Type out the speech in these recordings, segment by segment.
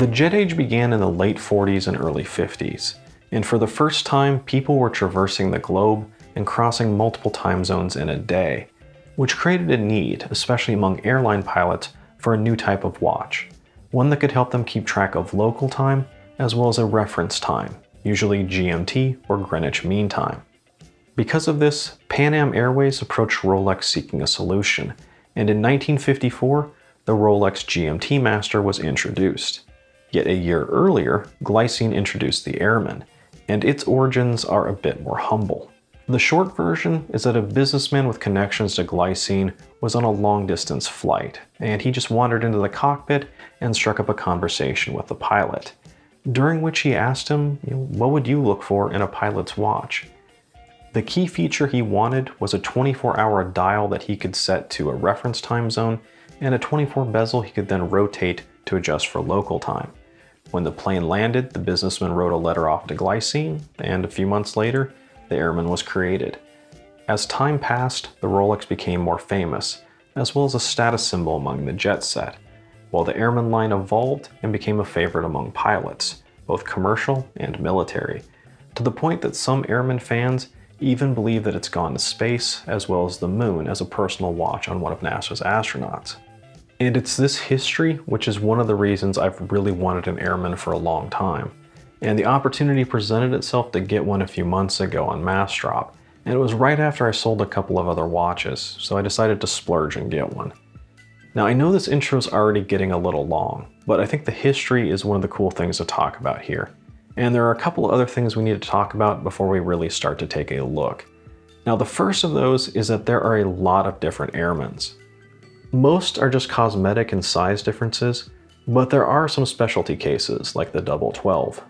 The jet age began in the late 40s and early 50s, and for the first time, people were traversing the globe and crossing multiple time zones in a day, which created a need, especially among airline pilots, for a new type of watch, one that could help them keep track of local time as well as a reference time, usually GMT or Greenwich Mean Time. Because of this, Pan Am Airways approached Rolex seeking a solution, and in 1954, the Rolex GMT Master was introduced. Yet a year earlier, Glycine introduced the Airman, and its origins are a bit more humble. The short version is that a businessman with connections to Glycine was on a long-distance flight, and he just wandered into the cockpit and struck up a conversation with the pilot, during which he asked him, what would you look for in a pilot's watch? The key feature he wanted was a 24-hour dial that he could set to a reference time zone, and a 24 bezel he could then rotate to adjust for local time. When the plane landed, the businessman wrote a letter off to Glycine, and a few months later, the Airman was created. As time passed, the Rolex became more famous, as well as a status symbol among the jet set, while the Airman line evolved and became a favorite among pilots, both commercial and military, to the point that some Airman fans even believe that it's gone to space as well as the moon as a personal watch on one of NASA's astronauts. And it's this history which is one of the reasons I've really wanted an Airman for a long time. And the opportunity presented itself to get one a few months ago on Massdrop, and it was right after I sold a couple of other watches, so I decided to splurge and get one. Now I know this intro is already getting a little long, but I think the history is one of the cool things to talk about here. And there are a couple of other things we need to talk about before we really start to take a look. Now the first of those is that there are a lot of different Airmans. Most are just cosmetic and size differences, but there are some specialty cases like the 1212.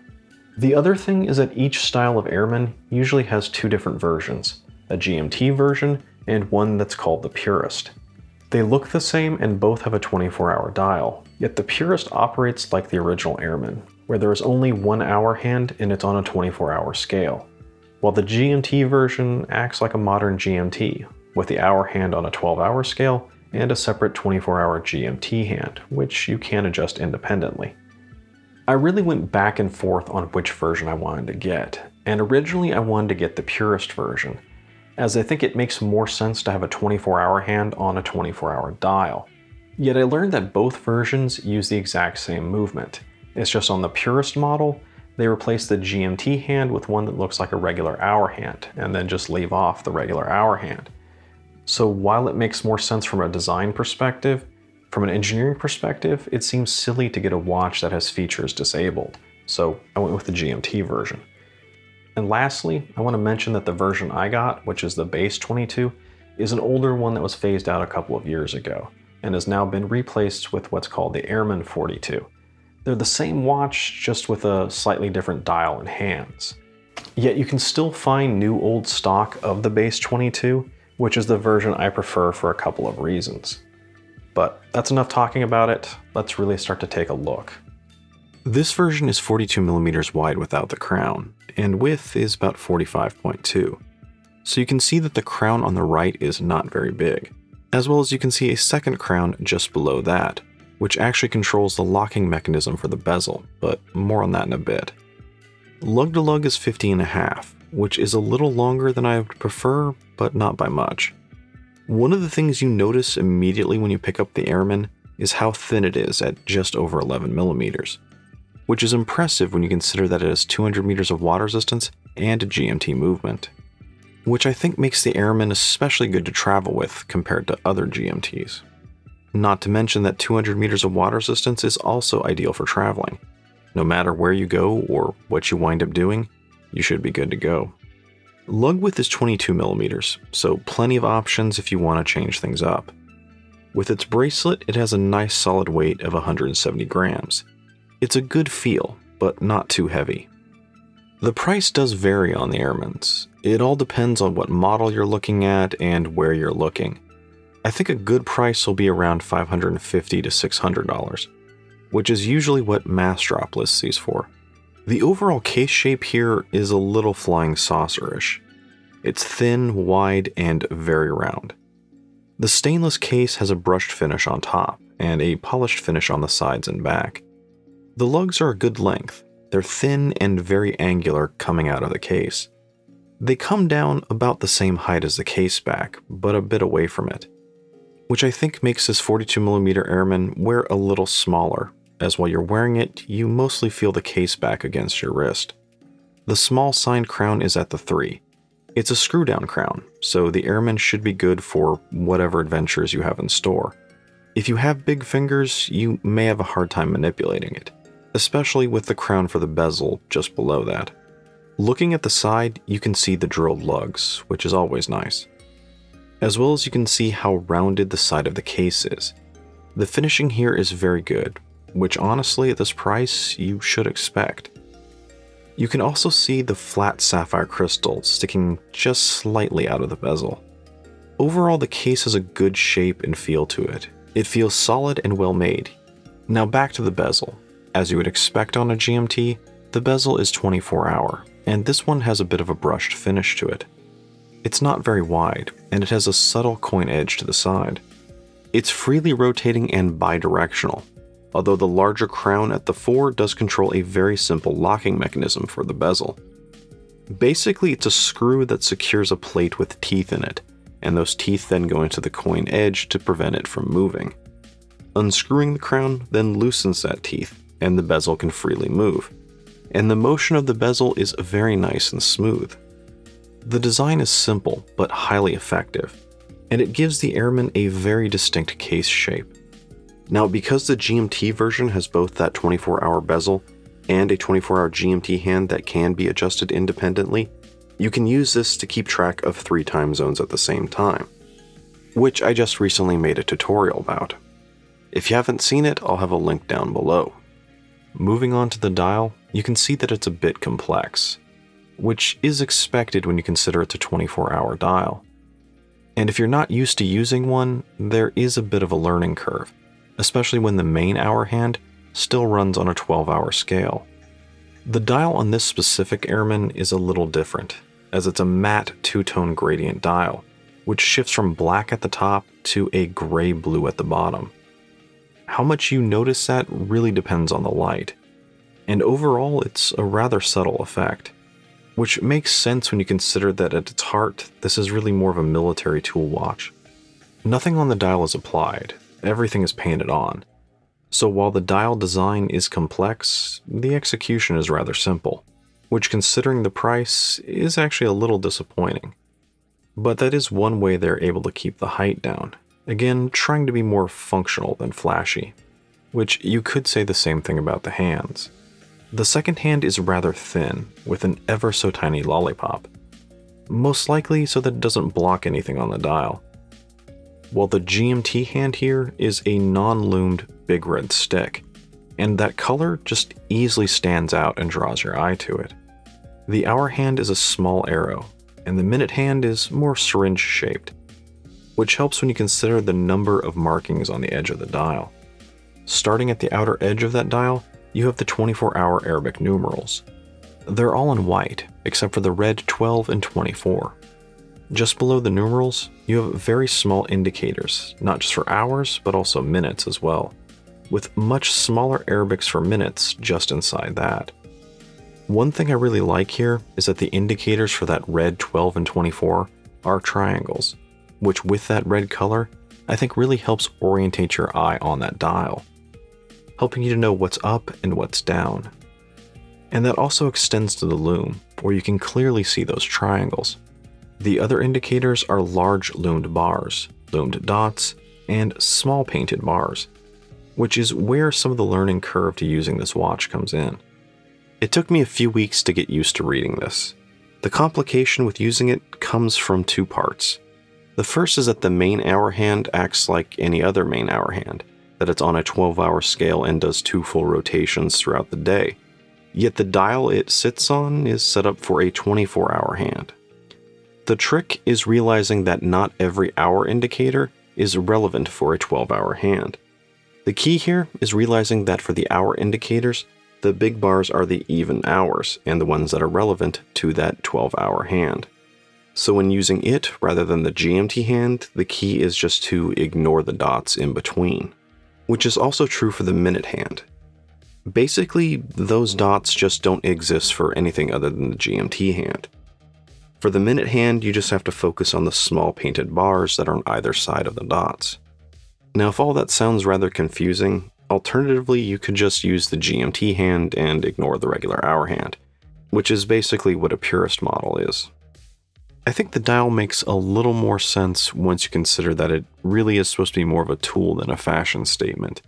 The other thing is that each style of Airman usually has two different versions, a GMT version and one that's called the Purist. They look the same and both have a 24-hour dial, yet the Purist operates like the original Airman, where there is only 1 hour hand and it's on a 24-hour scale, while the GMT version acts like a modern GMT, with the hour hand on a 12-hour scale and a separate 24-hour GMT hand, which you can adjust independently. I really went back and forth on which version I wanted to get, and originally I wanted to get the Purist version, as I think it makes more sense to have a 24-hour hand on a 24-hour dial. Yet I learned that both versions use the exact same movement. It's just on the Purist model, they replace the GMT hand with one that looks like a regular hour hand, and then just leave off the regular hour hand. So while it makes more sense from a design perspective, from an engineering perspective, it seems silly to get a watch that has features disabled. So I went with the GMT version. And lastly, I want to mention that the version I got, which is the Base 22, is an older one that was phased out a couple of years ago, and has now been replaced with what's called the Airman 42. They're the same watch, just with a slightly different dial and hands. Yet you can still find new old stock of the Base 22, which is the version I prefer for a couple of reasons. But that's enough talking about it, let's really start to take a look. This version is 42mm wide without the crown, and width is about 45.2. So you can see that the crown on the right is not very big, as well as you can see a second crown just below that, which actually controls the locking mechanism for the bezel, but more on that in a bit. Lug to lug is 50.5, which is a little longer than I would prefer, but not by much. One of the things you notice immediately when you pick up the Airman is how thin it is at just over 11mm, which is impressive when you consider that it has 200 meters of water resistance and a GMT movement, which I think makes the Airman especially good to travel with compared to other GMTs. Not to mention that 200 meters of water resistance is also ideal for traveling. No matter where you go or what you wind up doing, you should be good to go. Lug width is 22mm, so plenty of options if you want to change things up. With its bracelet, it has a nice solid weight of 170 grams. It's a good feel, but not too heavy. The price does vary on the Airmans. It all depends on what model you're looking at and where you're looking. I think a good price will be around $550 to $600, which is usually what Massdrop lists these for. The overall case shape here is a little flying saucer-ish. It's thin, wide, and very round. The stainless case has a brushed finish on top, and a polished finish on the sides and back. The lugs are a good length. They're thin and very angular coming out of the case. They come down about the same height as the case back, but a bit away from it, which I think makes this 42mm Airman wear a little smaller, as while you're wearing it, you mostly feel the case back against your wrist. The small signed crown is at the 3. It's a screw-down crown, so the Airman should be good for whatever adventures you have in store. If you have big fingers, you may have a hard time manipulating it, especially with the crown for the bezel just below that. Looking at the side, you can see the drilled lugs, which is always nice. As well as you can see how rounded the side of the case is. The finishing here is very good, which honestly at this price you should expect. You can also see the flat sapphire crystal sticking just slightly out of the bezel. Overall, the case has a good shape and feel to it. It feels solid and well made. Now back to the bezel. As you would expect on a GMT, the bezel is 24-hour, and this one has a bit of a brushed finish to it. It's not very wide, and it has a subtle coin edge to the side. It's freely rotating and bidirectional, although the larger crown at the 4 does control a very simple locking mechanism for the bezel. Basically, it's a screw that secures a plate with teeth in it, and those teeth then go into the coin edge to prevent it from moving. Unscrewing the crown then loosens that teeth, and the bezel can freely move. And the motion of the bezel is very nice and smooth. The design is simple, but highly effective, and it gives the Airman a very distinct case shape. Now, because the GMT version has both that 24-hour bezel and a 24-hour GMT hand that can be adjusted independently, you can use this to keep track of 3 time zones at the same time, which I just recently made a tutorial about. If you haven't seen it, I'll have a link down below. Moving on to the dial, you can see that it's a bit complex, which is expected when you consider it's a 24-hour dial. And if you're not used to using one, there is a bit of a learning curve, especially when the main hour hand still runs on a 12-hour scale. The dial on this specific Airman is a little different, as it's a matte 2-tone gradient dial, which shifts from black at the top to a gray-blue at the bottom. How much you notice that really depends on the light, and overall it's a rather subtle effect, which makes sense when you consider that at its heart, this is really more of a military tool watch. Nothing on the dial is applied, everything is painted on. So while the dial design is complex, the execution is rather simple, which considering the price is actually a little disappointing. But that is one way they're able to keep the height down, again trying to be more functional than flashy, which you could say the same thing about the hands. The second hand is rather thin, with an ever so tiny lollipop, most likely so that it doesn't block anything on the dial. While the GMT hand here is a non-loomed big red stick, and that color just easily stands out and draws your eye to it. The hour hand is a small arrow, and the minute hand is more syringe shaped, which helps when you consider the number of markings on the edge of the dial. Starting at the outer edge of that dial, you have the 24-hour Arabic numerals. They're all in white, except for the red 12 and 24. Just below the numerals, you have very small indicators, not just for hours, but also minutes as well, with much smaller Arabics for minutes just inside that. One thing I really like here is that the indicators for that red 12 and 24 are triangles, which with that red color, I think really helps orientate your eye on that dial, helping you to know what's up and what's down. And that also extends to the loom, where you can clearly see those triangles. The other indicators are large loomed bars, loomed dots, and small painted bars, which is where some of the learning curve to using this watch comes in. It took me a few weeks to get used to reading this. The complication with using it comes from 2 parts. The first is that the main hour hand acts like any other main hour hand, that it's on a 12-hour scale and does 2 full rotations throughout the day. Yet the dial it sits on is set up for a 24-hour hand. The trick is realizing that not every hour indicator is relevant for a 12-hour hand. The key here is realizing that for the hour indicators, the big bars are the even hours and the ones that are relevant to that 12-hour hand. So when using it rather than the GMT hand, the key is just to ignore the dots in between, which is also true for the minute hand. Basically, those dots just don't exist for anything other than the GMT hand. For the minute hand, you just have to focus on the small painted bars that are on either side of the dots. Now, if all that sounds rather confusing, alternatively, you could just use the GMT hand and ignore the regular hour hand, which is basically what a purist model is. I think the dial makes a little more sense once you consider that it really is supposed to be more of a tool than a fashion statement.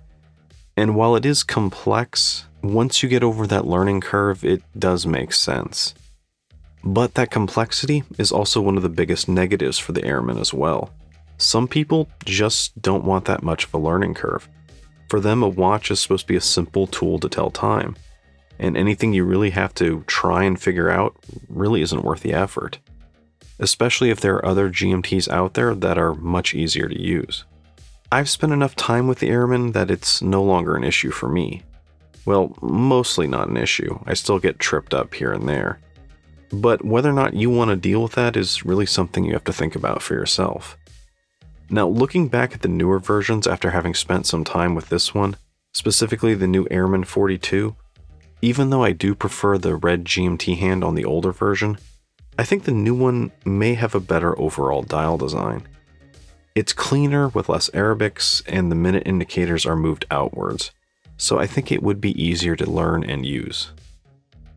And while it is complex, once you get over that learning curve, it does make sense. But that complexity is also one of the biggest negatives for the Airman as well. Some people just don't want that much of a learning curve. For them, a watch is supposed to be a simple tool to tell time, and anything you really have to try and figure out really isn't worth the effort. Especially if there are other GMTs out there that are much easier to use. I've spent enough time with the Airman that it's no longer an issue for me. Well, mostly not an issue. I still get tripped up here and there. But whether or not you want to deal with that is really something you have to think about for yourself. Now, looking back at the newer versions after having spent some time with this one, specifically the new Airman 42, even though I do prefer the red GMT hand on the older version, I think the new one may have a better overall dial design. It's cleaner with less Arabics, and the minute indicators are moved outwards, so I think it would be easier to learn and use.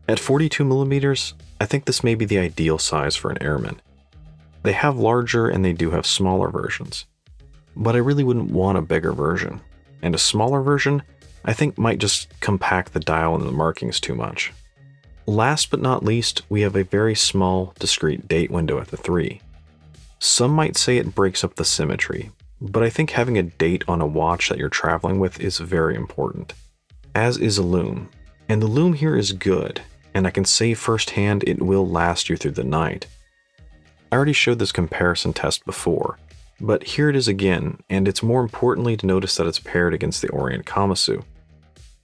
At 42mm, I think this may be the ideal size for an Airman. They have larger and they do have smaller versions, but I really wouldn't want a bigger version, and a smaller version I think might just compact the dial and the markings too much. Last but not least, we have a very small, discrete date window at the 3. Some might say it breaks up the symmetry, but I think having a date on a watch that you're traveling with is very important, as is a lume. And the lume here is good, and I can say firsthand it will last you through the night. I already showed this comparison test before, but here it is again, and it's more importantly to notice that it's paired against the Orient Kamasu.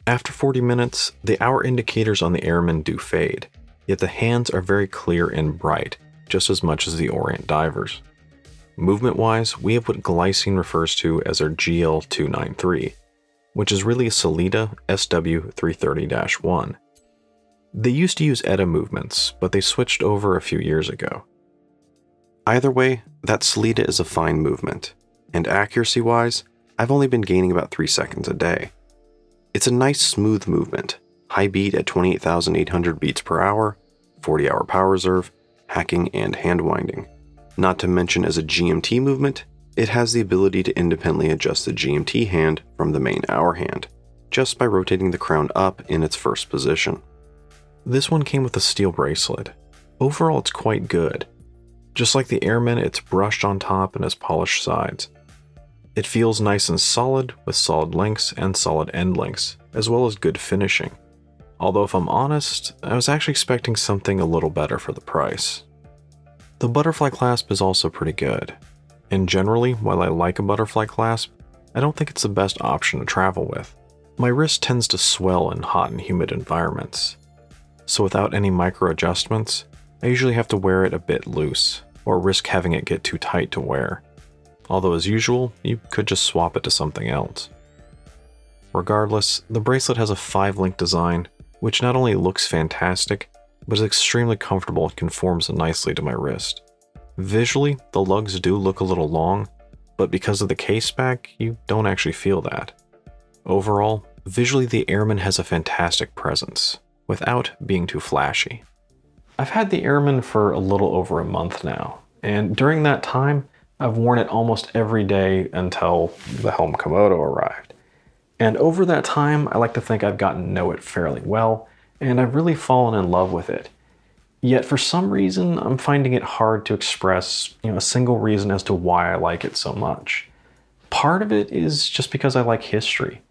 After 40 minutes, the hour indicators on the Airman do fade, yet the hands are very clear and bright, just as much as the Orient divers. Movement-wise, we have what Glycine refers to as our GL0205, which is really a Sellita SW330-1. They used to use ETA movements, but they switched over a few years ago. Either way, that Sellita is a fine movement, and accuracy-wise, I've only been gaining about 3 seconds a day. It's a nice smooth movement, high beat at 28,800 beats per hour, 40-hour power reserve, hacking and hand winding. Not to mention as a GMT movement, it has the ability to independently adjust the GMT hand from the main hour hand, just by rotating the crown up in its first position. This one came with a steel bracelet. Overall, it's quite good. Just like the Airman, it's brushed on top and has polished sides. It feels nice and solid, with solid links and solid end links, as well as good finishing. Although if I'm honest, I was actually expecting something a little better for the price. The butterfly clasp is also pretty good, and generally, while I like a butterfly clasp, I don't think it's the best option to travel with. My wrist tends to swell in hot and humid environments, so without any micro adjustments, I usually have to wear it a bit loose, or risk having it get too tight to wear. Although as usual, you could just swap it to something else. Regardless, the bracelet has a 5-link design, which not only looks fantastic, but is extremely comfortable and conforms nicely to my wrist. Visually, the lugs do look a little long, but because of the case back, you don't actually feel that. Overall, visually the Airman has a fantastic presence, without being too flashy. I've had the Airman for a little over a month now, and during that time, I've worn it almost every day until the Helm Komodo arrived. And over that time, I like to think I've gotten to know it fairly well, and I've really fallen in love with it. Yet for some reason, I'm finding it hard to express, a single reason as to why I like it so much. Part of it is just because I like history.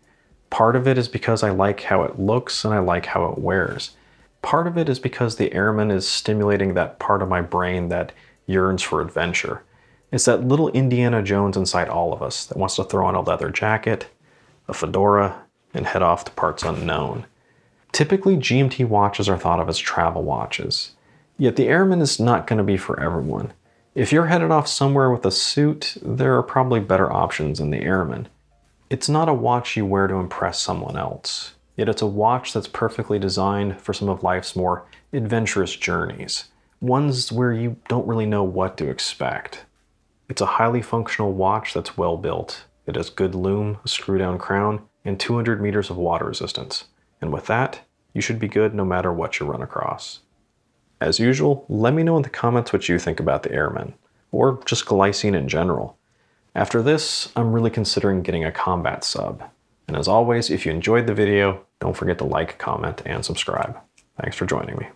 Part of it is because I like how it looks and I like how it wears. Part of it is because the Airman is stimulating that part of my brain that yearns for adventure. It's that little Indiana Jones inside all of us that wants to throw on a leather jacket, a fedora, and head off to parts unknown. Typically, GMT watches are thought of as travel watches. Yet the Airman is not going to be for everyone. If you're headed off somewhere with a suit, there are probably better options than the Airman. It's not a watch you wear to impress someone else. Yet it's a watch that's perfectly designed for some of life's more adventurous journeys, ones where you don't really know what to expect. It's a highly functional watch that's well built. It has good lume, a screw-down crown, and 200 meters of water resistance. And with that, you should be good no matter what you run across. As usual, let me know in the comments what you think about the Airman, or just Glycine in general. After this, I'm really considering getting a combat sub. And as always, if you enjoyed the video, don't forget to like, comment, and subscribe. Thanks for joining me.